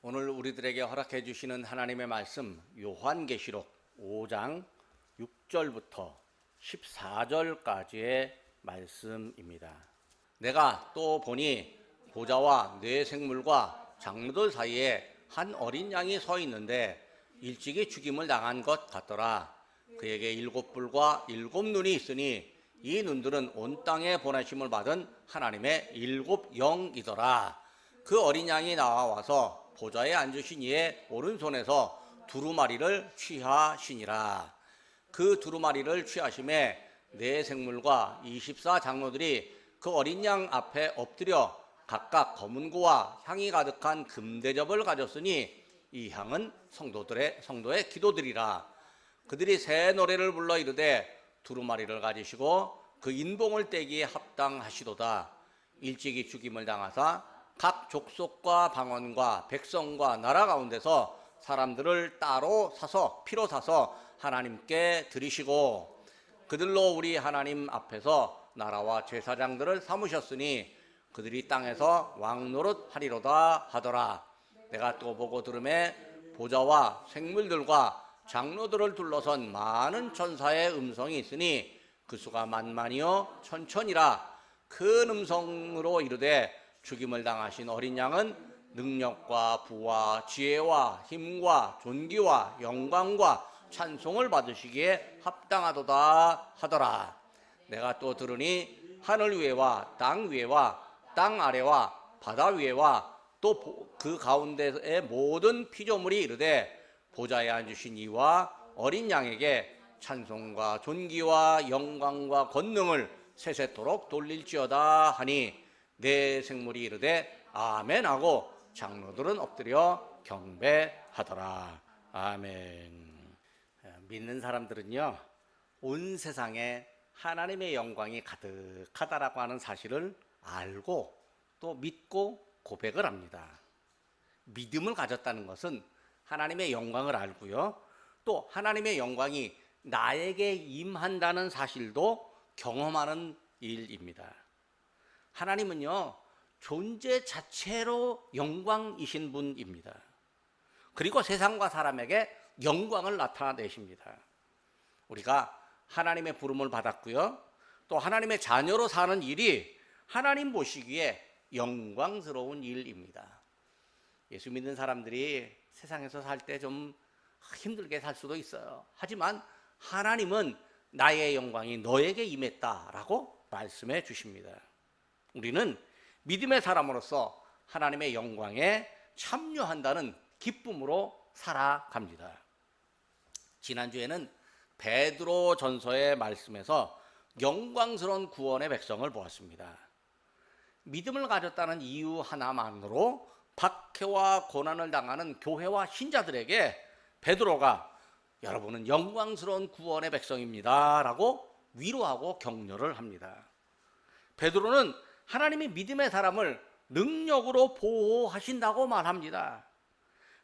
오늘 우리들에게 허락해 주시는 하나님의 말씀 요한계시록 5장 6절부터 14절까지의 말씀입니다. 내가 또 보니 보좌와 네 생물과 장로들 사이에 한 어린 양이 서 있는데 일찍이 죽임을 당한 것 같더라. 그에게 7뿔과 7눈이 있으니 이 눈들은 온 땅에 보내심을 받은 하나님의 7 영이더라. 그 어린 양이 나와서 보좌에 앉으신 이의 오른손에서 두루마리를 취하시니라. 그 두루마리를 취하심에 네 생물과 24 장로들이 그 어린 양 앞에 엎드려 각각 검은 고와 향이 가득한 금대접을 가졌으니 이 향은 성도의 기도들이라. 그들이 새 노래를 불러 이르되 두루마리를 가지시고 그 인봉을 떼기에 합당하시도다. 일찍이 죽임을 당하사 각 족속과 방언과 백성과 나라 가운데서 사람들을 피로 사서 하나님께 드리시고 그들로 우리 하나님 앞에서 나라와 제사장들을 삼으셨으니 그들이 땅에서 왕노릇 하리로다 하더라. 내가 또 보고 들음에 보좌와 생물들과 장로들을 둘러선 많은 천사의 음성이 있으니 그 수가 만만이요 천천이라. 큰 음성으로 이르되 죽임을 당하신 어린 양은 능력과 부와 지혜와 힘과 존귀와 영광과 찬송을 받으시기에 합당하도다 하더라. 내가 또 들으니 하늘 위에와 땅 위에와 땅 아래와 바다 위에와 또 그 가운데의 모든 피조물이 이르되 보좌에 앉으신 이와 어린 양에게 찬송과 존귀와 영광과 권능을 세세토록 돌릴지어다 하니 네 생물이 이르되 아멘 하고 장로들은 엎드려 경배하더라. 아멘. 믿는 사람들은요, 온 세상에 하나님의 영광이 가득하다라고 하는 사실을 알고 또 믿고 고백을 합니다. 믿음을 가졌다는 것은 하나님의 영광을 알고요, 또 하나님의 영광이 나에게 임한다는 사실도 경험하는 일입니다. 하나님은요, 존재 자체로 영광이신 분입니다. 그리고 세상과 사람에게 영광을 나타내십니다. 우리가 하나님의 부름을 받았고요, 또 하나님의 자녀로 사는 일이 하나님 보시기에 영광스러운 일입니다. 예수 믿는 사람들이 세상에서 살 때 좀 힘들게 살 수도 있어요. 하지만 하나님은 나의 영광이 너에게 임했다라고 말씀해 주십니다. 우리는 믿음의 사람으로서 하나님의 영광에 참여한다는 기쁨으로 살아갑니다. 지난주에는 베드로 전서의 말씀에서 영광스러운 구원의 백성을 보았습니다. 믿음을 가졌다는 이유 하나만으로 박해와 고난을 당하는 교회와 신자들에게 베드로가 여러분은 영광스러운 구원의 백성입니다 라고 위로하고 격려를 합니다. 베드로는 하나님이 믿음의 사람을 능력으로 보호하신다고 말합니다.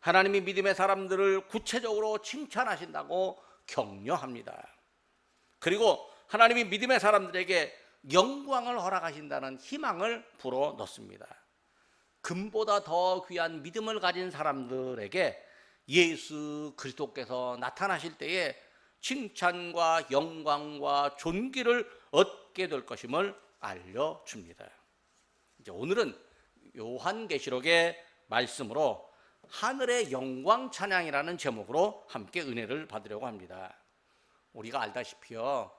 하나님이 믿음의 사람들을 구체적으로 칭찬하신다고 격려합니다. 그리고 하나님이 믿음의 사람들에게 영광을 허락하신다는 희망을 불어넣습니다. 금보다 더 귀한 믿음을 가진 사람들에게 예수 그리스도께서 나타나실 때에 칭찬과 영광과 존귀를 얻게 될 것임을 알려줍니다. 이제 오늘은 요한계시록의 말씀으로 하늘의 영광 찬양이라는 제목으로 함께 은혜를 받으려고 합니다. 우리가 알다시피요,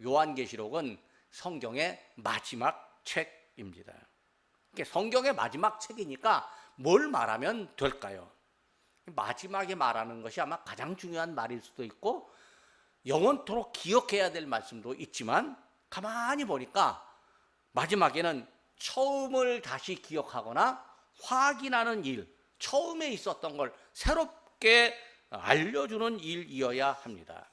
요한계시록은 성경의 마지막 책입니다. 성경의 마지막 책이니까 뭘 말하면 될까요? 마지막에 말하는 것이 아마 가장 중요한 말일 수도 있고 영원토록 기억해야 될 말씀도 있지만, 가만히 보니까 마지막에는 처음을 다시 기억하거나 확인하는 일, 처음에 있었던 걸 새롭게 알려주는 일이어야 합니다.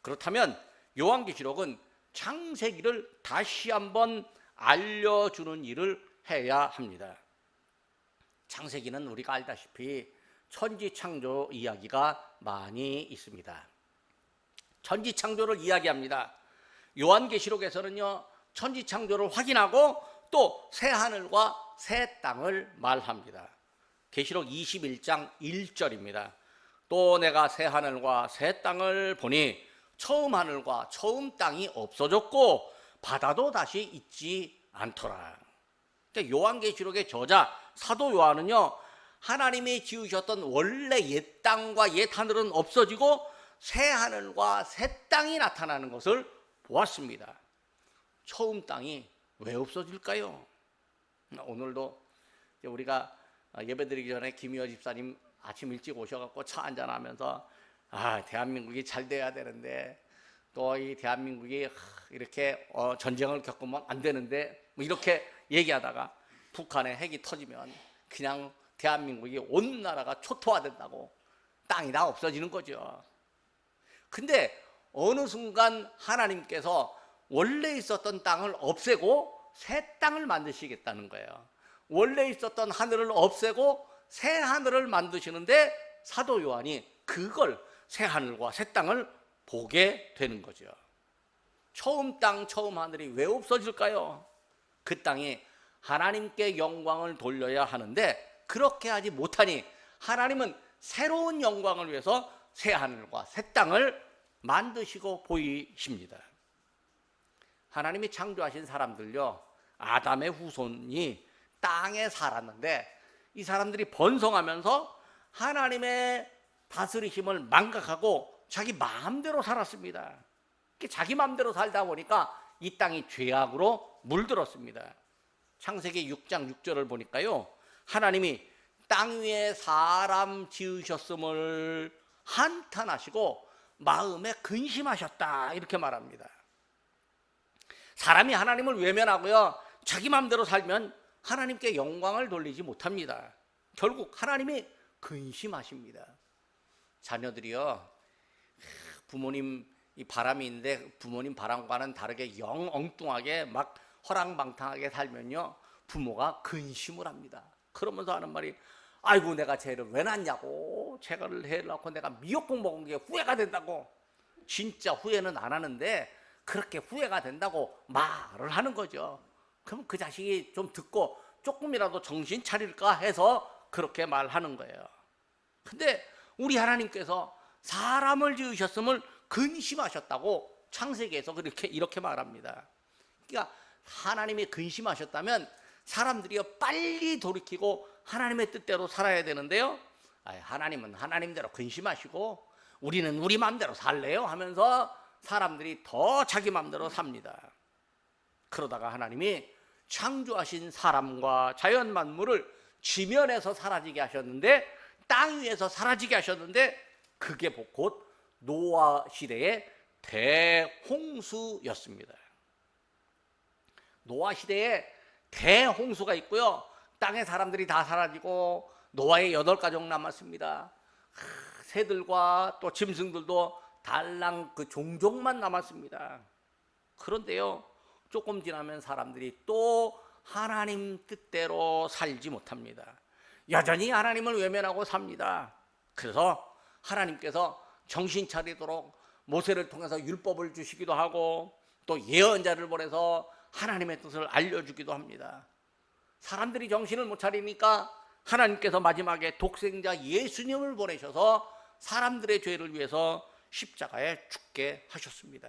그렇다면 요한계시록은 창세기를 다시 한번 알려주는 일을 해야 합니다. 창세기는 우리가 알다시피 천지창조 이야기가 많이 있습니다. 천지창조를 이야기합니다. 요한계시록에서는요, 천지창조를 확인하고 또 새 하늘과 새 땅을 말합니다. 계시록 21장 1절입니다. 또 내가 새 하늘과 새 땅을 보니 처음 하늘과 처음 땅이 없어졌고 바다도 다시 있지 않더라. 요한계시록의 저자 사도 요한은요, 하나님이 지으셨던 원래 옛 땅과 옛 하늘은 없어지고 새 하늘과 새 땅이 나타나는 것을 보았습니다. 처음 땅이 왜 없어질까요? 오늘도 우리가 예배드리기 전에 김희호 집사님 아침 일찍 오셔갖고 차 한잔하면서 대한민국이 잘 돼야 되는데 또 이 대한민국이 이렇게 전쟁을 겪으면 안 되는데 뭐 이렇게 얘기하다가 북한에 핵이 터지면 그냥 대한민국이 온 나라가 초토화된다고 땅이 다 없어지는 거죠. 근데 어느 순간 하나님께서 원래 있었던 땅을 없애고 새 땅을 만드시겠다는 거예요. 원래 있었던 하늘을 없애고 새 하늘을 만드시는데 사도 요한이 그걸 새 하늘과 새 땅을 보게 되는 거죠. 처음 땅, 처음 하늘이 왜 없어질까요? 그 땅이 하나님께 영광을 돌려야 하는데 그렇게 하지 못하니 하나님은 새로운 영광을 위해서 새 하늘과 새 땅을 만드시고 보이십니다. 하나님이 창조하신 사람들요, 아담의 후손이 땅에 살았는데 이 사람들이 번성하면서 하나님의 다스리심을 망각하고 자기 마음대로 살았습니다. 자기 마음대로 살다 보니까 이 땅이 죄악으로 물들었습니다. 창세기 6장 6절을 보니까요, 하나님이 땅 위에 사람 지으셨음을 한탄하시고 마음에 근심하셨다 이렇게 말합니다. 사람이 하나님을 외면하고요, 자기 마음대로 살면 하나님께 영광을 돌리지 못합니다. 결국 하나님이 근심하십니다. 자녀들이요, 부모님 이 바람이 있는데 부모님 바람과는 다르게 영 엉뚱하게 막 허랑방탕하게 살면요, 부모가 근심을 합니다. 그러면서 하는 말이, 아이고 내가 쟤를 왜 낳냐고, 쟤를 해놓고 내가 미역국 먹은 게 후회가 된다고. 진짜 후회는 안 하는데 그렇게 후회가 된다고 말을 하는 거죠. 그럼 그 자식이 좀 듣고 조금이라도 정신 차릴까 해서 그렇게 말하는 거예요. 근데 우리 하나님께서 사람을 지으셨음을 근심하셨다고 창세기에서 이렇게 말합니다. 그러니까 하나님이 근심하셨다면 사람들이요 빨리 돌이키고 하나님의 뜻대로 살아야 되는데요, 하나님은 하나님대로 근심하시고 우리는 우리 마음대로 살래요 하면서 사람들이 더 자기 마음대로 삽니다. 그러다가 하나님이 창조하신 사람과 자연 만물을 지면에서 사라지게 하셨는데, 땅 위에서 사라지게 하셨는데, 그게 곧 노아 시대의 대홍수였습니다. 노아 시대에 대홍수가 있고요, 땅의 사람들이 다 사라지고 노아의 8가족 남았습니다. 새들과 또 짐승들도 달랑 그 종족만 남았습니다. 그런데요, 조금 지나면 사람들이 또 하나님 뜻대로 살지 못합니다. 여전히 하나님을 외면하고 삽니다. 그래서 하나님께서 정신 차리도록 모세를 통해서 율법을 주시기도 하고 또 예언자를 보내서 하나님의 뜻을 알려주기도 합니다. 사람들이 정신을 못 차리니까 하나님께서 마지막에 독생자 예수님을 보내셔서 사람들의 죄를 위해서 십자가에 죽게 하셨습니다.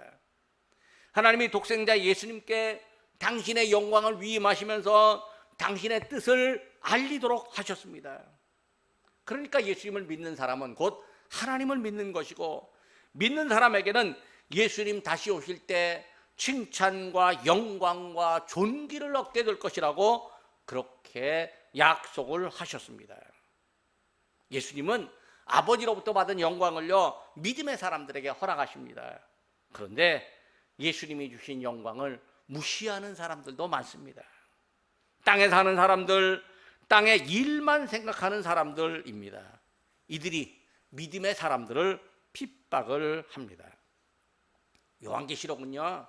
하나님이 독생자 예수님께 당신의 영광을 위임하시면서 당신의 뜻을 알리도록 하셨습니다. 그러니까 예수님을 믿는 사람은 곧 하나님을 믿는 것이고, 믿는 사람에게는 예수님 다시 오실 때 칭찬과 영광과 존귀를 얻게 될 것이라고 그렇게 약속을 하셨습니다. 예수님은 아버지로부터 받은 영광을요 믿음의 사람들에게 허락하십니다. 그런데 예수님이 주신 영광을 무시하는 사람들도 많습니다. 땅에 사는 사람들, 땅의 일만 생각하는 사람들입니다. 이들이 믿음의 사람들을 핍박을 합니다. 요한계시록은요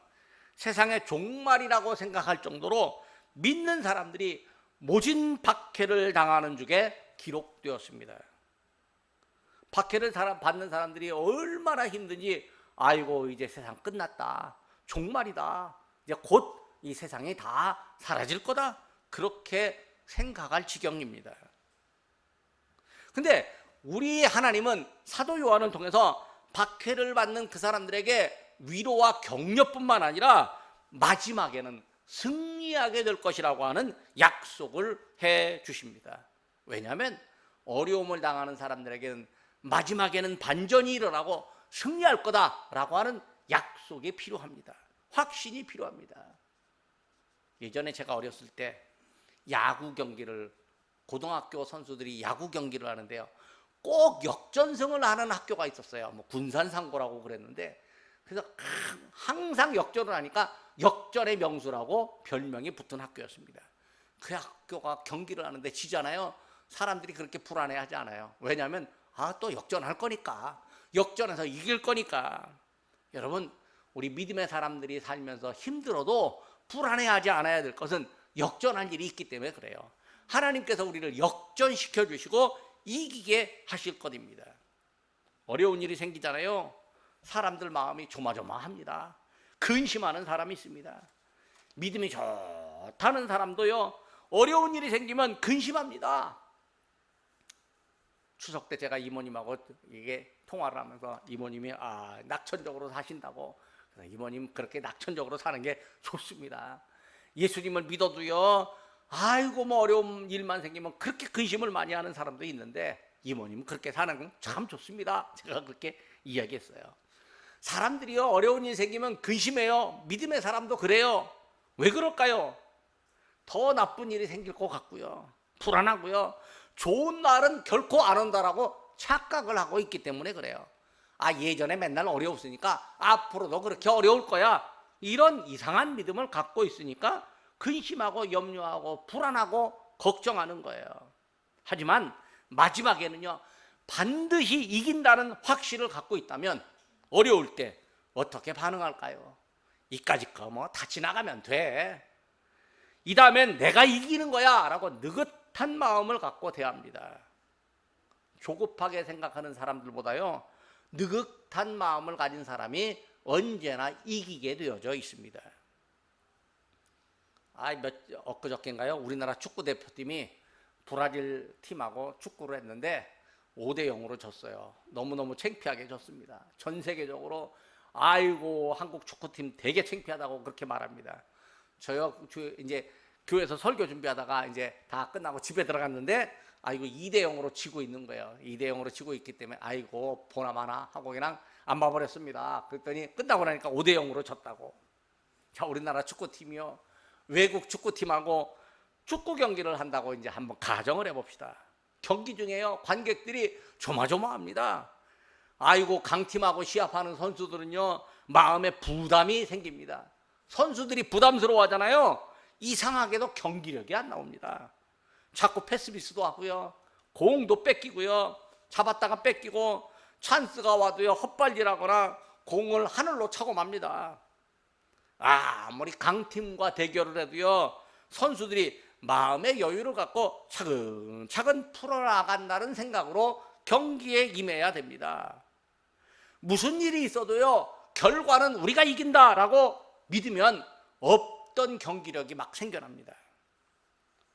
세상의 종말이라고 생각할 정도로 믿는 사람들이 모진 박해를 당하는 중에 기록되었습니다. 박해를 받는 사람들이 얼마나 힘든지, 아이고 이제 세상 끝났다, 종말이다, 이제 곧 이 세상이 다 사라질 거다, 그렇게 생각할 지경입니다. 근데 우리 하나님은 사도 요한을 통해서 박해를 받는 그 사람들에게 위로와 격려뿐만 아니라 마지막에는 승리하게 될 것이라고 하는 약속을 해 주십니다. 왜냐하면 어려움을 당하는 사람들에게는 마지막에는 반전이 일어나고 승리할 거다라고 하는 약속이 필요합니다. 확신이 필요합니다. 예전에 제가 어렸을 때 야구 경기를, 고등학교 선수들이 야구 경기를 하는데요, 꼭 역전승을 하는 학교가 있었어요. 뭐 군산상고라고 그랬는데, 그래서 항상 역전을 하니까 역전의 명수라고 별명이 붙은 학교였습니다. 그 학교가 경기를 하는데 지잖아요. 사람들이 그렇게 불안해하지 않아요. 왜냐하면 또 역전할 거니까, 역전해서 이길 거니까. 여러분, 우리 믿음의 사람들이 살면서 힘들어도 불안해하지 않아야 될 것은 역전할 일이 있기 때문에 그래요. 하나님께서 우리를 역전시켜 주시고 이기게 하실 것입니다. 어려운 일이 생기잖아요. 사람들 마음이 조마조마합니다. 근심하는 사람이 있습니다. 믿음이 좋다는 사람도요, 어려운 일이 생기면 근심합니다. 추석 때 제가 이모님하고 이게 통화를 하면서 이모님이 낙천적으로 사신다고. 그래서 이모님 그렇게 낙천적으로 사는 게 좋습니다. 예수님을 믿어도요, 아이고 뭐 어려운 일만 생기면 그렇게 근심을 많이 하는 사람도 있는데 이모님 그렇게 사는 건 참 좋습니다. 제가 그렇게 이야기했어요. 사람들이요, 어려운 일 생기면 근심해요. 믿음의 사람도 그래요. 왜 그럴까요? 더 나쁜 일이 생길 것 같고요, 불안하고요, 좋은 날은 결코 안 온다라고 착각을 하고 있기 때문에 그래요. 예전에 맨날 어려웠으니까 앞으로도 그렇게 어려울 거야, 이런 이상한 믿음을 갖고 있으니까 근심하고 염려하고 불안하고 걱정하는 거예요. 하지만 마지막에는요, 반드시 이긴다는 확신을 갖고 있다면 어려울 때 어떻게 반응할까요? 이까짓 거 뭐 다 지나가면 돼, 이 다음엔 내가 이기는 거야 라고 느긋한 마음을 갖고 대합니다. 조급하게 생각하는 사람들보다요, 느긋한 마음을 가진 사람이 언제나 이기게 되어져 있습니다. 엊그저께인가요? 우리나라 축구대표팀이 브라질 팀하고 축구를 했는데 5대0으로 졌어요. 너무너무 창피하게 졌습니다. 전 세계적으로 아이고 한국 축구팀 되게 창피하다고 그렇게 말합니다. 저요 이제 교회에서 설교 준비하다가 이제 다 끝나고 집에 들어갔는데 아이고 2대0으로 지고 있는 거예요. 2대0으로 지고 있기 때문에 아이고 보나마나 하고 그냥 안 봐버렸습니다. 그랬더니 끝나고 나니까 5대0으로 졌다고. 자, 우리나라 축구팀이요, 외국 축구팀하고 축구 경기를 한다고 이제 한번 가정을 해봅시다. 경기 중에요, 관객들이 조마조마합니다. 아이고 강팀하고 시합하는 선수들은요, 마음에 부담이 생깁니다. 선수들이 부담스러워하잖아요. 이상하게도 경기력이 안 나옵니다. 자꾸 패스미스도 하고요, 공도 뺏기고요, 잡았다가 뺏기고, 찬스가 와도요 헛발질하거나 공을 하늘로 차고 맙니다. 아무리 강팀과 대결을 해도요, 선수들이 마음의 여유를 갖고 차근차근 풀어나간다는 생각으로 경기에 임해야 됩니다. 무슨 일이 있어도요, 결과는 우리가 이긴다라고 믿으면 없던 경기력이 막 생겨납니다.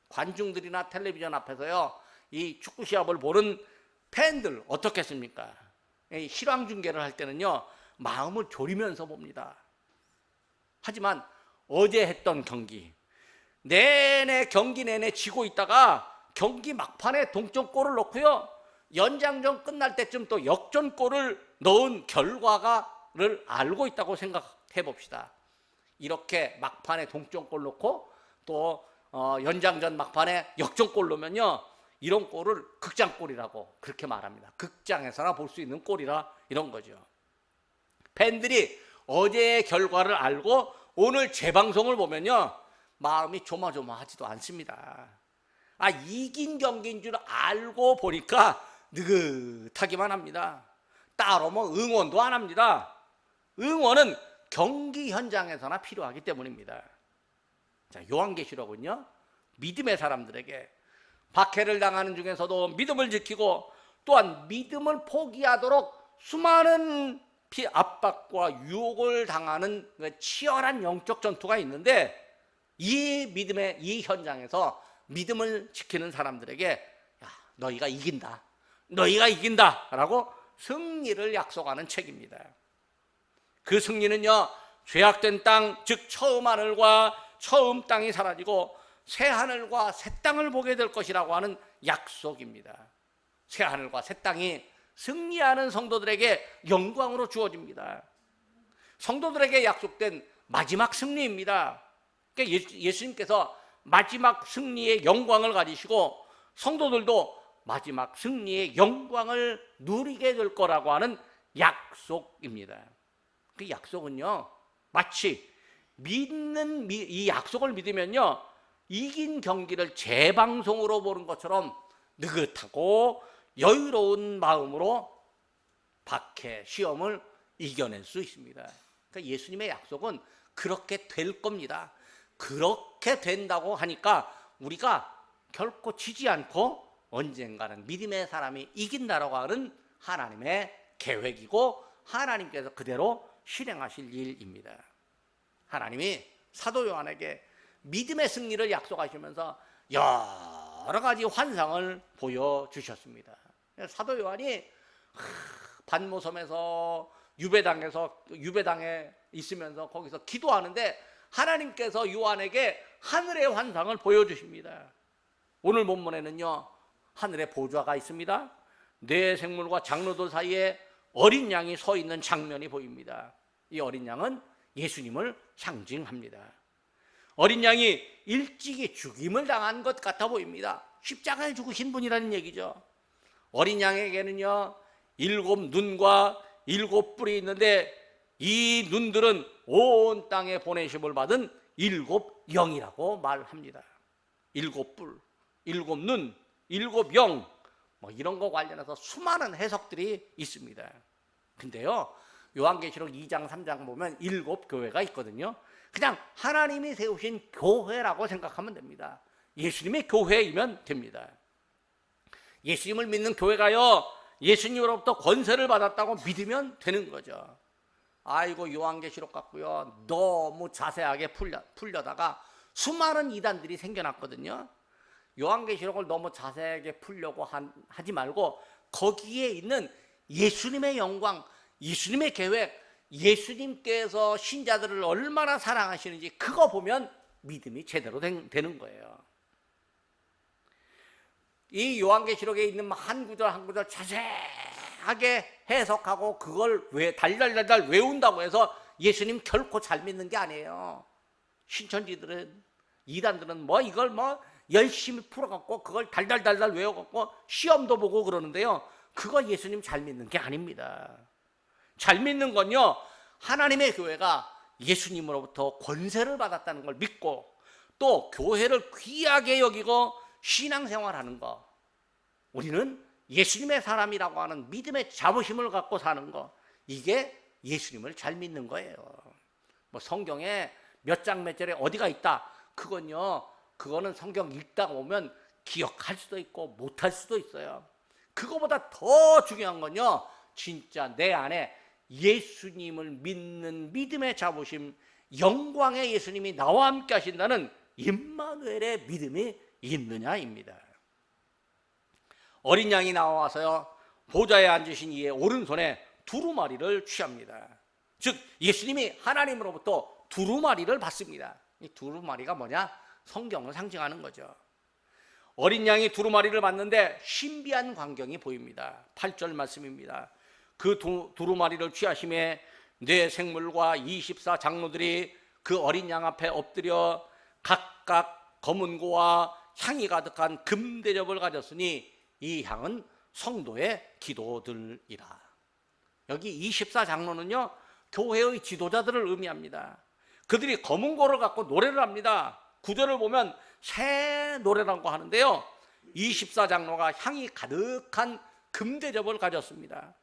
관중들이나 텔레비전 앞에서요, 이 축구 시합을 보는 팬들 어떻겠습니까? 실황 중계를 할 때는요, 마음을 졸이면서 봅니다. 하지만 어제 했던 경기 내내, 경기 내내 지고 있다가 경기 막판에 동점골을 넣고요, 연장전 끝날 때쯤 또 역전골을 넣은 결과를 알고 있다고 생각해 봅시다. 이렇게 막판에 동점골 넣고 또 연장전 막판에 역전골 넣으면요, 이런 골을 극장골이라고 그렇게 말합니다. 극장에서나 볼 수 있는 골이라 이런 거죠. 팬들이 어제의 결과를 알고 오늘 재방송을 보면요, 마음이 조마조마하지도 않습니다. 이긴 경기인 줄 알고 보니까 느긋하기만 합니다. 따로 뭐 응원도 안 합니다. 응원은 경기 현장에서나 필요하기 때문입니다. 자, 요한계시록은요, 믿음의 사람들에게 박해를 당하는 중에서도 믿음을 지키고 또한 믿음을 포기하도록 수많은 압박과 유혹을 당하는 치열한 영적 전투가 있는데, 이 믿음의 이 현장에서 믿음을 지키는 사람들에게, 야, 너희가 이긴다, 너희가 이긴다라고 승리를 약속하는 책입니다. 그 승리는요, 죄악된 땅, 즉 처음 하늘과 처음 땅이 사라지고 새 하늘과 새 땅을 보게 될 것이라고 하는 약속입니다. 새 하늘과 새 땅이 승리하는 성도들에게 영광으로 주어집니다. 성도들에게 약속된 마지막 승리입니다. 그러니까 예수님께서 마지막 승리의 영광을 가지시고 성도들도 마지막 승리의 영광을 누리게 될 거라고 하는 약속입니다. 그 약속은요, 마치 이 약속을 믿으면요, 이긴 경기를 재방송으로 보는 것처럼 느긋하고 여유로운 마음으로 박해, 시험을 이겨낼 수 있습니다. 그러니까 예수님의 약속은 그렇게 될 겁니다. 그렇게 된다고 하니까 우리가 결코 지지 않고 언젠가는 믿음의 사람이 이긴다라고 하는 하나님의 계획이고 하나님께서 그대로 실행하실 일입니다. 하나님이 사도 요한에게 믿음의 승리를 약속하시면서 여러 가지 환상을 보여주셨습니다. 사도 요한이 반모섬에서 유배당에 있으면서 거기서 기도하는데 하나님께서 요한에게 하늘의 환상을 보여주십니다. 오늘 본문에는요, 하늘에 보좌가 있습니다. 네 생물과 장로들 사이에 어린 양이 서 있는 장면이 보입니다. 이 어린 양은 예수님을 상징합니다. 어린 양이 일찍이 죽임을 당한 것 같아 보입니다. 십자가에 죽으신 분이라는 얘기죠. 어린 양에게는요, 7 눈과 7 뿔이 있는데 이 눈들은 온 땅에 보내심을 받은 7 영이라고 말합니다. 7 뿔, 7 눈, 7 영, 이런 거 관련해서 수많은 해석들이 있습니다. 근데요, 요한계시록 2장 3장 보면 7 교회가 있거든요. 그냥 하나님이 세우신 교회라고 생각하면 됩니다. 예수님의 교회이면 됩니다. 예수님을 믿는 교회가요, 예수님으로부터 권세를 받았다고 믿으면 되는 거죠. 아이고, 요한계시록 같고요, 너무 자세하게 풀려다가 수많은 이단들이 생겨났거든요. 요한계시록을 너무 자세하게 풀려고 하지 말고 거기에 있는 예수님의 영광, 예수님의 계획, 예수님께서 신자들을 얼마나 사랑하시는지 그거 보면 믿음이 제대로 되는 거예요. 이 요한계시록에 있는 한 구절 한 구절 자세하게 해석하고 그걸 달달달달 외운다고 해서 예수님 결코 잘 믿는 게 아니에요. 신천지들은, 이단들은 이걸 열심히 풀어갖고 그걸 달달달달 외워갖고 시험도 보고 그러는데요, 그거 예수님 잘 믿는 게 아닙니다. 잘 믿는 건요, 하나님의 교회가 예수님으로부터 권세를 받았다는 걸 믿고 또 교회를 귀하게 여기고 신앙생활하는 거, 우리는 예수님의 사람이라고 하는 믿음의 자부심을 갖고 사는 거, 이게 예수님을 잘 믿는 거예요. 성경에 몇 장 몇 절에 어디가 있다, 그거는 성경 읽다가 오면 기억할 수도 있고 못할 수도 있어요. 그거보다 더 중요한 건요, 진짜 내 안에 예수님을 믿는 믿음의 자부심, 영광의 예수님이 나와 함께 하신다는 임마누엘의 믿음이 있느냐입니다. 어린 양이 나와서요, 보좌에 앉으신 이의 오른손에 두루마리를 취합니다. 즉 예수님이 하나님으로부터 두루마리를 받습니다. 이 두루마리가 뭐냐? 성경을 상징하는 거죠. 어린 양이 두루마리를 받는데 신비한 광경이 보입니다. 8절 말씀입니다. 그 두루마리를 취하심에 네 생물과 24 장로들이 그 어린 양 앞에 엎드려 각각 검은 고와 향이 가득한 금대접을 가졌으니 이 향은 성도의 기도들이라. 여기 24 장로는요, 교회의 지도자들을 의미합니다. 그들이 검은 고를 갖고 노래를 합니다. 구절을 보면 새 노래라고 하는데요, 24 장로가 향이 가득한 금대접을 가졌습니다.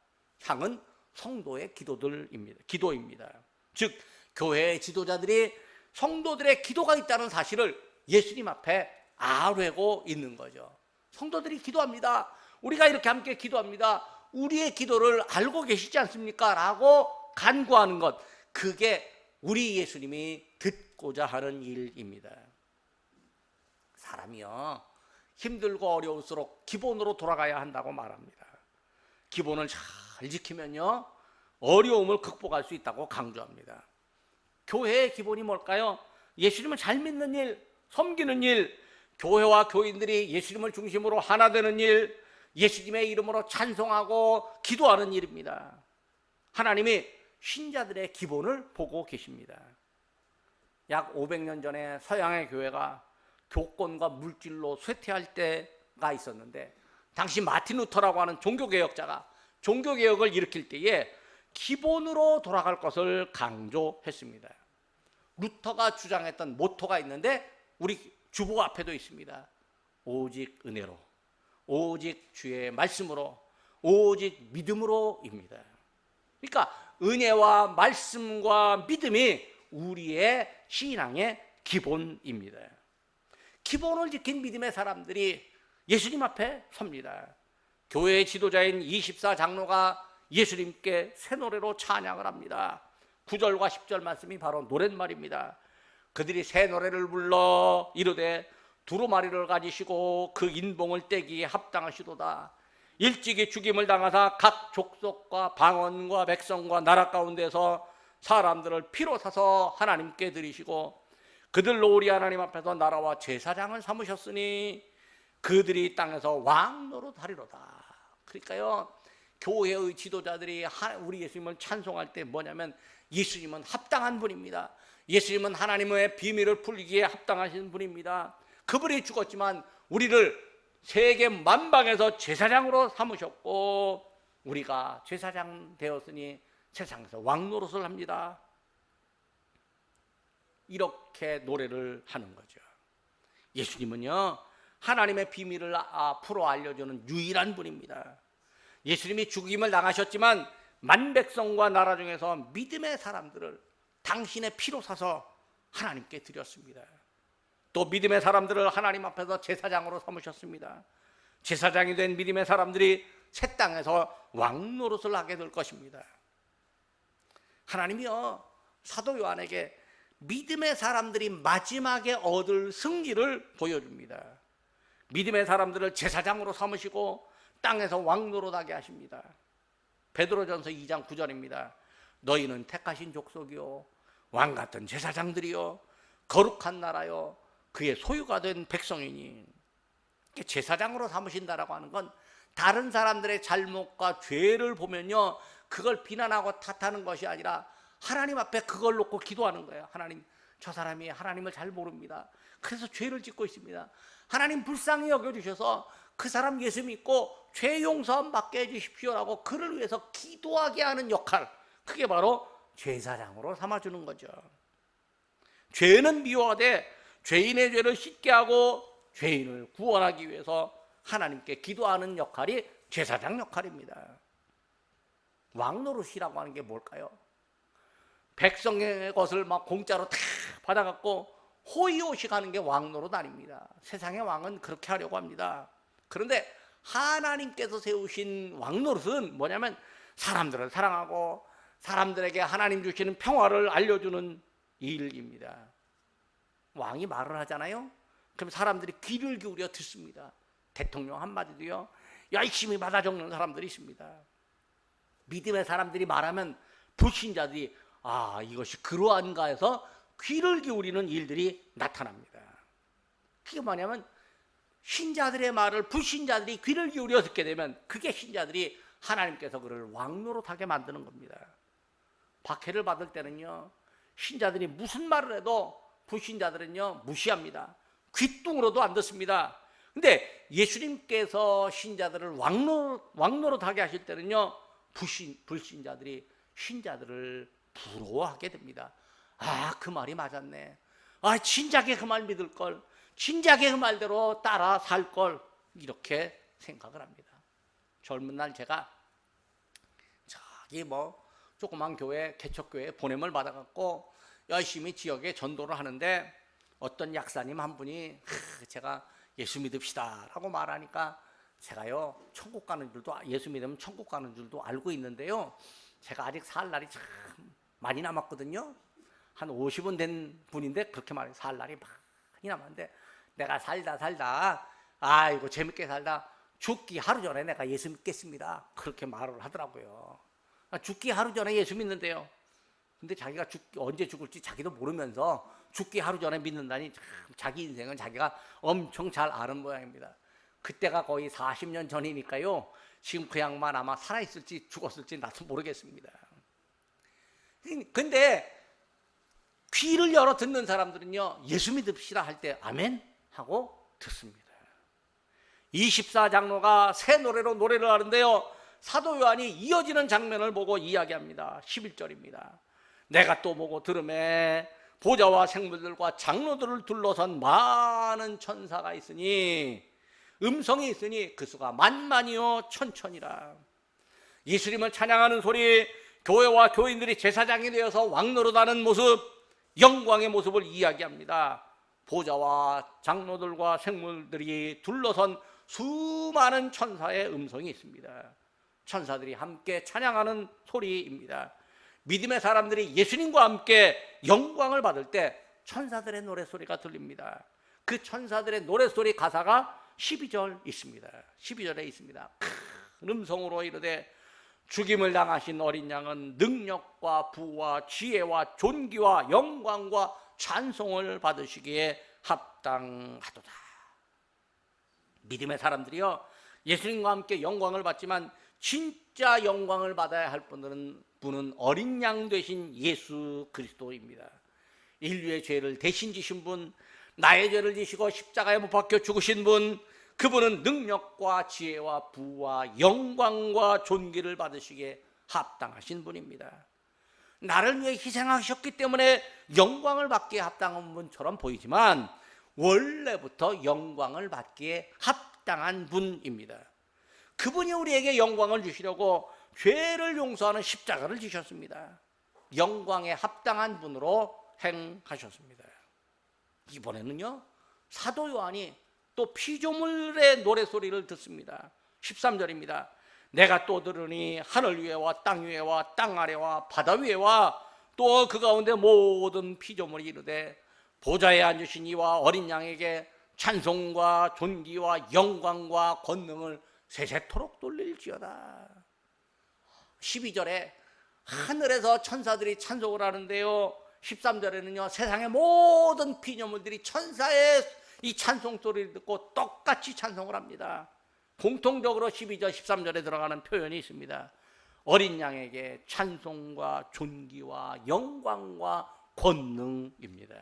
향은 성도의 기도입니다. 즉 교회의 지도자들이 성도들의 기도가 있다는 사실을 예수님 앞에 아뢰고 있는 거죠. 성도들이 기도합니다. 우리가 이렇게 함께 기도합니다. 우리의 기도를 알고 계시지 않습니까? 라고 간구하는 것, 그게 우리 예수님이 듣고자 하는 일입니다. 사람이요, 힘들고 어려울수록 기본으로 돌아가야 한다고 말합니다. 기본을 잘 지키면요 어려움을 극복할 수 있다고 강조합니다. 교회의 기본이 뭘까요? 예수님을 잘 믿는 일, 섬기는 일, 교회와 교인들이 예수님을 중심으로 하나 되는 일, 예수님의 이름으로 찬송하고 기도하는 일입니다. 하나님이 신자들의 기본을 보고 계십니다. 약 500년 전에 서양의 교회가 교권과 물질로 쇠퇴할 때가 있었는데, 당시 마틴 루터라고 하는 종교개혁자가 종교개혁을 일으킬 때에 기본으로 돌아갈 것을 강조했습니다. 루터가 주장했던 모토가 있는데 우리 주보 앞에도 있습니다. 오직 은혜로, 오직 주의 말씀으로, 오직 믿음으로입니다. 그러니까 은혜와 말씀과 믿음이 우리의 신앙의 기본입니다. 기본을 지킨 믿음의 사람들이 예수님 앞에 섭니다. 교회의 지도자인 24장로가 예수님께 새 노래로 찬양을 합니다. 9절과 10절 말씀이 바로 노랫말입니다. 그들이 새 노래를 불러 이르되 두루마리를 가지시고 그 인봉을 떼기에 합당하시도다. 일찍이 죽임을 당하사 각 족속과 방언과 백성과 나라 가운데서 사람들을 피로 사서 하나님께 드리시고 그들로 우리 하나님 앞에서 나라와 제사장을 삼으셨으니 그들이 땅에서 왕 노릇하리로다. 그러니까요, 교회의 지도자들이 우리 예수님을 찬송할 때 뭐냐면 예수님은 합당한 분입니다. 예수님은 하나님의 비밀을 풀기에 합당하신 분입니다. 그분이 죽었지만 우리를 세계 만방에서 제사장으로 삼으셨고 우리가 제사장 되었으니 세상에서 왕 노릇을 합니다. 이렇게 노래를 하는 거죠. 예수님은요, 하나님의 비밀을 앞으로 알려주는 유일한 분입니다. 예수님이 죽임을 당하셨지만 만백성과 나라 중에서 믿음의 사람들을 당신의 피로 사서 하나님께 드렸습니다. 또 믿음의 사람들을 하나님 앞에서 제사장으로 삼으셨습니다. 제사장이 된 믿음의 사람들이 새 땅에서 왕 노릇을 하게 될 것입니다. 하나님이요, 사도 요한에게 믿음의 사람들이 마지막에 얻을 승리를 보여줍니다. 믿음의 사람들을 제사장으로 삼으시고 땅에서 왕 노릇하게 하십니다. 베드로전서 2장 9절입니다. 너희는 택하신 족속이요 왕 같은 제사장들이요 거룩한 나라요 그의 소유가 된 백성이니. 제사장으로 삼으신다라고 하는 건 다른 사람들의 잘못과 죄를 보면요 그걸 비난하고 탓하는 것이 아니라 하나님 앞에 그걸 놓고 기도하는 거예요. 하나님, 저 사람이 하나님을 잘 모릅니다. 그래서 죄를 짓고 있습니다. 하나님 불쌍히 여겨주셔서 그 사람 예수 믿고 죄 용서함 받게 해주십시오라고 그를 위해서 기도하게 하는 역할, 그게 바로 제사장으로 삼아주는 거죠. 죄는 미워하되 죄인의 죄를 씻게 하고 죄인을 구원하기 위해서 하나님께 기도하는 역할이 제사장 역할입니다. 왕노릇이라고 하는 게 뭘까요? 백성의 것을 막 공짜로 다 받아갖고 호의호식 하는 게 왕노릇 아닙니다. 세상의 왕은 그렇게 하려고 합니다. 그런데 하나님께서 세우신 왕노릇은 뭐냐면 사람들을 사랑하고 사람들에게 하나님 주시는 평화를 알려주는 일입니다. 왕이 말을 하잖아요. 그럼 사람들이 귀를 기울여 듣습니다. 대통령 한마디도요 열심히 받아 적는 사람들이 있습니다. 믿음의 사람들이 말하면 불신자들이 이것이 그러한가 해서 귀를 기울이는 일들이 나타납니다. 그게 뭐냐면 신자들의 말을 불신자들이 귀를 기울여 듣게 되면 그게 신자들이 하나님께서 그를 왕노릇하게 만드는 겁니다. 박해를 받을 때는요 신자들이 무슨 말을 해도 불신자들은요 무시합니다. 귓등으로도 안 듣습니다. 근데 예수님께서 신자들을 왕노릇하게 하실 때는요 불신자들이 신자들을 부러워하게 됩니다. 그 말이 맞았네. 진작에 그 말 믿을 걸, 진작에 그 말대로 따라 살 걸, 이렇게 생각을 합니다. 젊은 날 제가 저기 조그만 교회, 개척교회 보냄을 받아갖고 열심히 지역에 전도를 하는데 어떤 약사님 한 분이 제가 예수 믿읍시다 라고 말하니까 제가요 천국 가는 줄도, 예수 믿으면 천국 가는 줄도 알고 있는데요 제가 아직 살 날이 참 많이 남았거든요. 한 50은 된 분인데 그렇게 말해요. 살 날이 많이 남았는데 내가 살다 이거 재밌게 살다 죽기 하루 전에 내가 예수 믿겠습니다. 그렇게 말을 하더라고요. 죽기 하루 전에 예수 믿는데요. 근데 자기가 언제 죽을지 자기도 모르면서 죽기 하루 전에 믿는다니 참 자기 인생은 자기가 엄청 잘 아는 모양입니다. 그때가 거의 40년 전이니까요. 지금 그 양반 아마 살아있을지 죽었을지 나도 모르겠습니다. 근데 귀를 열어 듣는 사람들은요, 예수 믿읍시다 할 때 아멘 하고 듣습니다. 24장로가 새 노래로 노래를 하는데요, 사도 요한이 이어지는 장면을 보고 이야기합니다. 11절입니다. 내가 또 보고 들으매 보좌와 생물들과 장로들을 둘러선 많은 천사가 있으니, 음성이 있으니 그 수가 만만이요 천천이라. 예수님을 찬양하는 소리, 교회와 교인들이 제사장이 되어서 왕노릇하는 모습, 영광의 모습을 이야기합니다. 보좌와 장로들과 생물들이 둘러선 수많은 천사의 음성이 있습니다. 천사들이 함께 찬양하는 소리입니다. 믿음의 사람들이 예수님과 함께 영광을 받을 때 천사들의 노래소리가 들립니다. 그 천사들의 노래소리 가사가 12절 있습니다. 12절에 있습니다. 큰 음성으로 이르되 죽임을 당하신 어린 양은 능력과 부와 지혜와 존귀와 영광과 찬송을 받으시기에 합당하도다. 믿음의 사람들이요, 예수님과 함께 영광을 받지만 진짜 영광을 받아야 할 분은 어린 양 되신 예수 그리스도입니다. 인류의 죄를 대신 지신 분, 나의 죄를 지시고 십자가에 못 박혀 죽으신 분, 그분은 능력과 지혜와 부와 영광과 존귀를 받으시기에 합당하신 분입니다. 나를 위해 희생하셨기 때문에 영광을 받기에 합당한 분처럼 보이지만 원래부터 영광을 받기에 합당한 분입니다. 그분이 우리에게 영광을 주시려고 죄를 용서하는 십자가를 지셨습니다. 영광에 합당한 분으로 행하셨습니다. 이번에는요, 사도 요한이 또 피조물의 노래소리를 듣습니다. 13절입니다. 내가 또 들으니 하늘 위에와 땅 위에와 땅 아래와 바다 위에와 또 그 가운데 모든 피조물이 이르되 보좌에 앉으신 이와 어린 양에게 찬송과 존귀와 영광과 권능을 세세토록 돌릴지어다. 12절에 하늘에서 천사들이 찬송을 하는데요, 13절에는요 세상의 모든 피조물들이 천사의 이 찬송 소리를 듣고 똑같이 찬송을 합니다. 공통적으로 12절 13절에 들어가는 표현이 있습니다. 어린 양에게 찬송과 존귀와 영광과 권능입니다.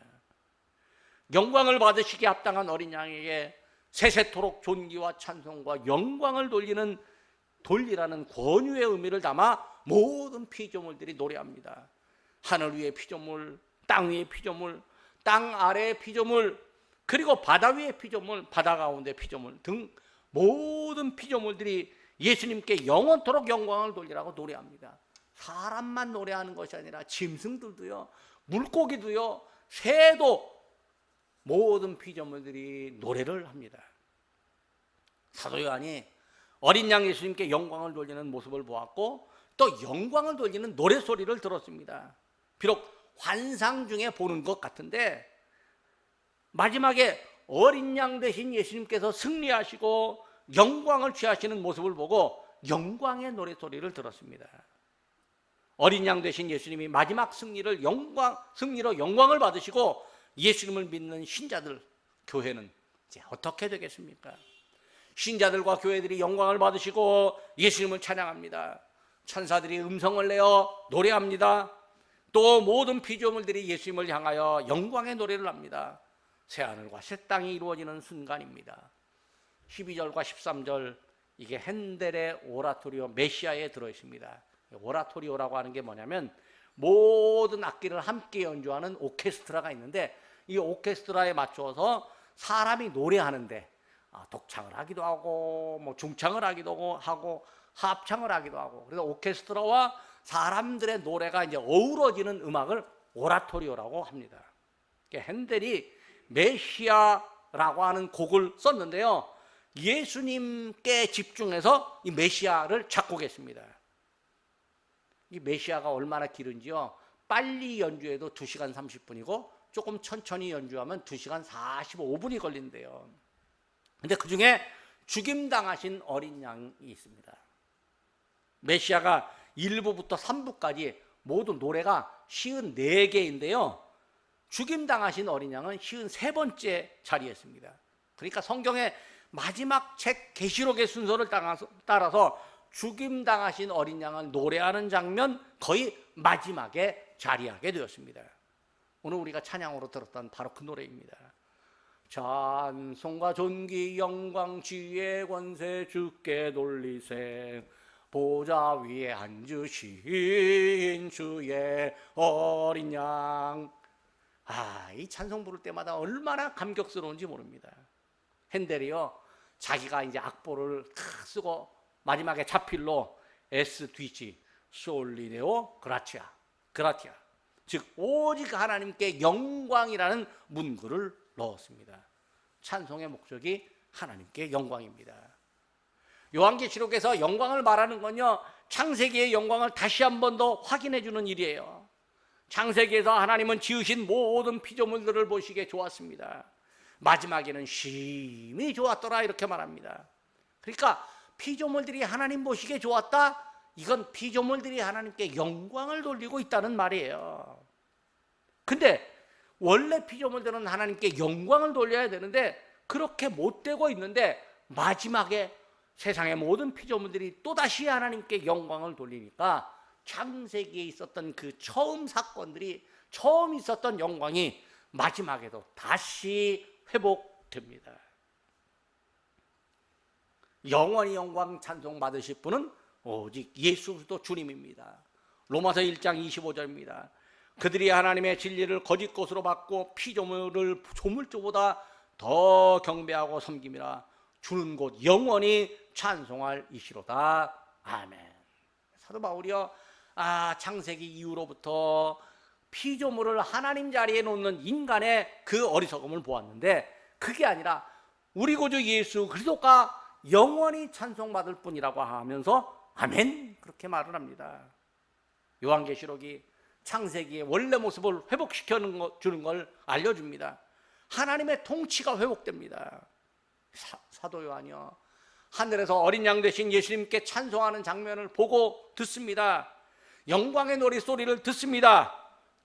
영광을 받으시기에 합당한 어린 양에게 세세토록 존귀와 찬송과 영광을 돌리라는 권유의 의미를 담아 모든 피조물들이 노래합니다. 하늘 위의 피조물, 땅 위의 피조물, 땅 아래의 피조물, 그리고 바다 위의 피조물, 바다 가운데 피조물 등 모든 피조물들이 예수님께 영원토록 영광을 돌리라고 노래합니다. 사람만 노래하는 것이 아니라 짐승들도요, 물고기도요, 새도 모든 피조물들이 노래를 합니다. 사도 요한이 어린 양 예수님께 영광을 돌리는 모습을 보았고 또 영광을 돌리는 노래소리를 들었습니다. 비록 환상 중에 보는 것 같은데 마지막에 어린 양 되신 예수님께서 승리하시고 영광을 취하시는 모습을 보고 영광의 노래소리를 들었습니다. 어린 양 되신 예수님이 마지막 승리로 영광을 받으시고 예수님을 믿는 신자들, 교회는 이제 어떻게 되겠습니까? 신자들과 교회들이 영광을 받으시고 예수님을 찬양합니다. 천사들이 음성을 내어 노래합니다. 또 모든 피조물들이 예수님을 향하여 영광의 노래를 합니다. 새하늘과 새 땅이 이루어지는 순간입니다. 12절과 13절, 이게 핸델의 오라토리오 메시아에 들어있습니다. 오라토리오라고 하는 게 뭐냐면 모든 악기를 함께 연주하는 오케스트라가 있는데 이 오케스트라에 맞춰서 사람이 노래하는데 독창을 하기도 하고 뭐 중창을 하기도 하고 합창을 하기도 하고, 그래서 오케스트라와 사람들의 노래가 이제 어우러지는 음악을 오라토리오라고 합니다. 핸델이 메시아라고 하는 곡을 썼는데요, 예수님께 집중해서 이 메시아를 작곡했습니다. 이 메시아가 얼마나 길은지요, 빨리 연주해도 2시간 30분이고 조금 천천히 연주하면 2시간 45분이 걸린대요. 근데 그 중에 죽임당하신 어린 양이 있습니다. 메시아가 1부부터 3부까지 모두 노래가 54개인데요. 죽임당하신 어린 양은 53번째 자리에 있습니다. 그러니까 성경의 마지막 책 계시록의 순서를 따라서 죽임당하신 어린 양을 노래하는 장면 거의 마지막에 자리하게 되었습니다. 오늘 우리가 찬양으로 들었던 바로 그 노래입니다. 찬송과 존귀 영광 지혜 권세 주께 돌리세 보좌 위에 앉으신 주의 어린 양. 이 찬송 부를 때마다 얼마나 감격스러운지 모릅니다. 핸델이요, 자기가 이제 악보를 쓰고 마지막에 자필로 에스 뒤지 솔리데오 그라티아, 즉 오직 하나님께 영광이라는 문구를 넣었습니다. 찬송의 목적이 하나님께 영광입니다. 요한계시록에서 영광을 말하는 건요, 창세기의 영광을 다시 한 번 더 확인해 주는 일이에요. 창세기에서 하나님은 지으신 모든 피조물들을 보시기에 좋았습니다. 마지막에는 심히 좋았더라 이렇게 말합니다. 그러니까 피조물들이 하나님 보시기에 좋았다, 이건 피조물들이 하나님께 영광을 돌리고 있다는 말이에요. 근데 원래 피조물들은 하나님께 영광을 돌려야 되는데 그렇게 못되고 있는데 마지막에 세상의 모든 피조물들이 또다시 하나님께 영광을 돌리니까 창세기에 있었던 그 처음 사건들이, 처음 있었던 영광이 마지막에도 다시 회복됩니다. 영원히 영광 찬송 받으실 분은 오직 예수 그리스도 주님입니다. 로마서 1장 25절입니다. 그들이 하나님의 진리를 거짓 것으로 받고 피조물을 조물주보다 더 경배하고 섬김이라 주는 곳 영원히 찬송할 이시로다. 아멘. 사도 바울이요, 창세기 이후로부터 피조물을 하나님 자리에 놓는 인간의 그 어리석음을 보았는데 그게 아니라 우리 구주 예수 그리스도가 영원히 찬송받을 뿐이라고 하면서 아멘 그렇게 말을 합니다. 요한계시록이 창세기의 원래 모습을 회복시켜 주는 걸 알려줍니다. 하나님의 통치가 회복됩니다. 사도 요한이요, 하늘에서 어린 양 되신 예수님께 찬송하는 장면을 보고 듣습니다. 영광의 노랫소리를 듣습니다.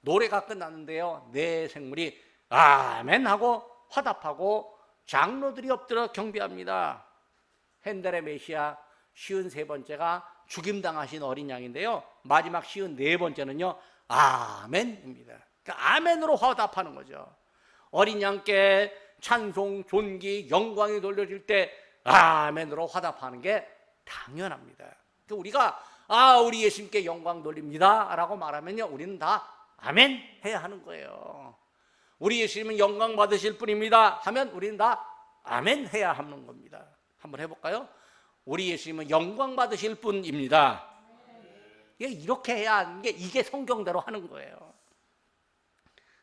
노래가 끝났는데요, 네 생물이 아멘 하고 화답하고 장로들이 엎드려 경배합니다. 핸델의 메시아 53번째가 죽임당하신 어린 양인데요, 마지막 54번째는요 아멘입니다. 그러니까 아멘으로 화답하는 거죠. 어린 양께 찬송, 존귀, 영광이 돌려질 때 아멘으로 화답하는 게 당연합니다. 그러니까 우리가 우리 예수님께 영광 돌립니다 라고 말하면요, 우리는 다 아멘 해야 하는 거예요. 우리 예수님은 영광 받으실 분입니다 하면 우리는 다 아멘 해야 하는 겁니다. 한번 해볼까요? 우리 예수님은 영광 받으실 분입니다. 이렇게 해야 하는 게, 이게 성경대로 하는 거예요.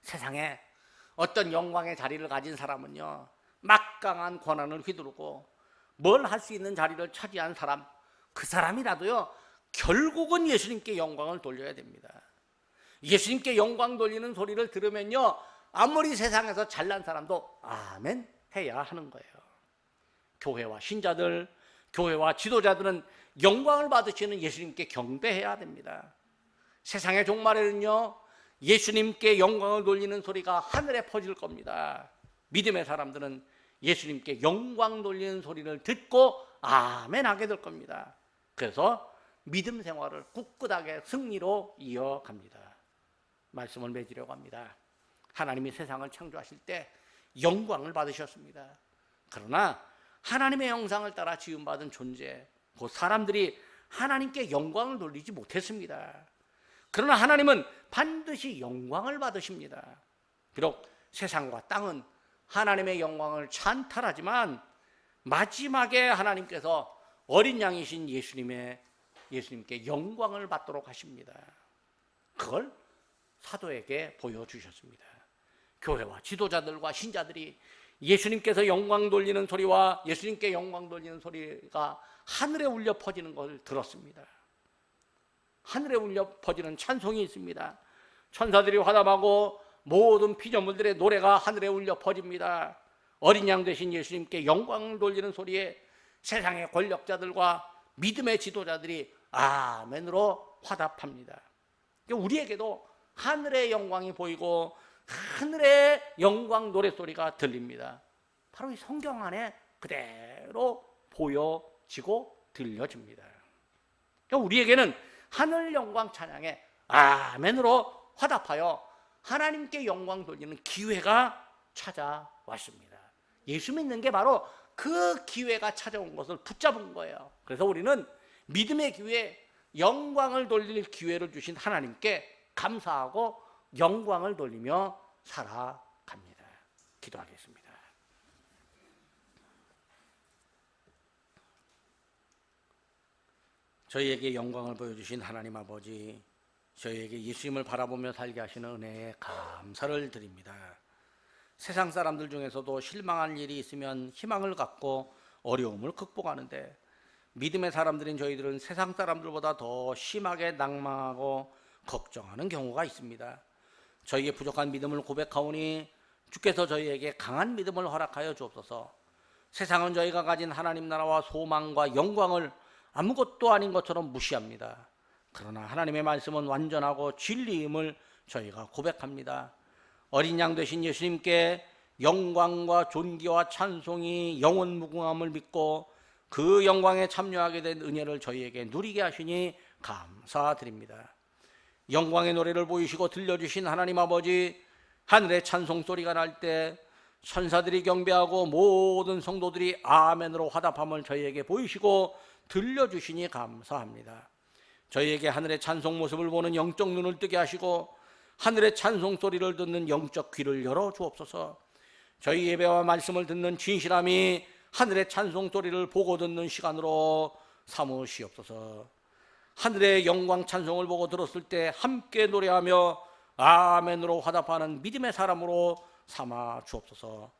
세상에 어떤 영광의 자리를 가진 사람은요, 막강한 권한을 휘두르고 뭘 할 수 있는 자리를 차지한 사람, 그 사람이라도요 결국은 예수님께 영광을 돌려야 됩니다. 예수님께 영광 돌리는 소리를 들으면요, 아무리 세상에서 잘난 사람도 아멘 해야 하는 거예요. 교회와 신자들, 교회와 지도자들은 영광을 받으시는 예수님께 경배해야 됩니다. 세상의 종말에는요, 예수님께 영광을 돌리는 소리가 하늘에 퍼질 겁니다. 믿음의 사람들은 예수님께 영광 돌리는 소리를 듣고 아멘 하게 될 겁니다. 그래서 믿음 생활을 꿋꿋하게 승리로 이어갑니다. 말씀을 맺으려고 합니다. 하나님이 세상을 창조하실 때 영광을 받으셨습니다. 그러나 하나님의 형상을 따라 지음받은 존재, 그 사람들이 하나님께 영광을 돌리지 못했습니다. 그러나 하나님은 반드시 영광을 받으십니다. 비록 세상과 땅은 하나님의 영광을 찬탈하지만 마지막에 하나님께서 어린 양이신 예수님께 영광을 받도록 하십니다. 그걸 사도에게 보여주셨습니다. 교회와 지도자들과 신자들이 예수님께서 영광 돌리는 소리와 예수님께 영광 돌리는 소리가 하늘에 울려 퍼지는 걸 들었습니다. 하늘에 울려 퍼지는 찬송이 있습니다. 천사들이 화답하고 모든 피조물들의 노래가 하늘에 울려 퍼집니다. 어린 양 되신 예수님께 영광을 돌리는 소리에 세상의 권력자들과 믿음의 지도자들이 아멘으로 화답합니다. 우리에게도 하늘의 영광이 보이고 하늘의 영광 노랫소리가 들립니다. 바로 이 성경 안에 그대로 보여지고 들려집니다. 우리에게는 하늘 영광 찬양에 아멘으로 화답하여 하나님께 영광 돌리는 기회가 찾아왔습니다. 예수 믿는 게 바로 그 기회가 찾아온 것을 붙잡은 거예요. 그래서 우리는 믿음의 기회, 영광을 돌릴 기회를 주신 하나님께 감사하고 영광을 돌리며 살아갑니다. 기도하겠습니다. 저희에게 영광을 보여주신 하나님 아버지, 저희에게 예수님을 바라보며 살게 하시는 은혜에 감사를 드립니다. 세상 사람들 중에서도 실망한 일이 있으면 희망을 갖고 어려움을 극복하는데, 믿음의 사람들인 저희들은 세상 사람들보다 더 심하게 낭망하고 걱정하는 경우가 있습니다. 저희의 부족한 믿음을 고백하오니 주께서 저희에게 강한 믿음을 허락하여 주옵소서. 세상은 저희가 가진 하나님 나라와 소망과 영광을 아무것도 아닌 것처럼 무시합니다. 그러나 하나님의 말씀은 완전하고 진리임을 저희가 고백합니다. 어린 양 되신 예수님께 영광과 존귀와 찬송이 영원 무궁함을 믿고 그 영광에 참여하게 된 은혜를 저희에게 누리게 하시니 감사드립니다. 영광의 노래를 보이시고 들려주신 하나님 아버지, 하늘의 찬송 소리가 날 때 천사들이 경배하고 모든 성도들이 아멘으로 화답함을 저희에게 보이시고 들려주시니 감사합니다. 저희에게 하늘의 찬송 모습을 보는 영적 눈을 뜨게 하시고 하늘의 찬송 소리를 듣는 영적 귀를 열어 주옵소서. 저희 예배와 말씀을 듣는 진실함이 하늘의 찬송 소리를 보고 듣는 시간으로 삼으시옵소서. 하늘의 영광 찬송을 보고 들었을 때 함께 노래하며 아멘으로 화답하는 믿음의 사람으로 삼아 주옵소서.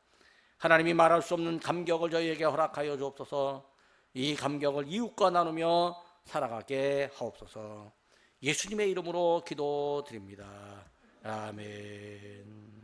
하나님이 말할 수 없는 감격을 저희에게 허락하여 주옵소서. 이 감격을 이웃과 나누며 살아가게 하옵소서. 예수님의 이름으로 기도드립니다. 아멘.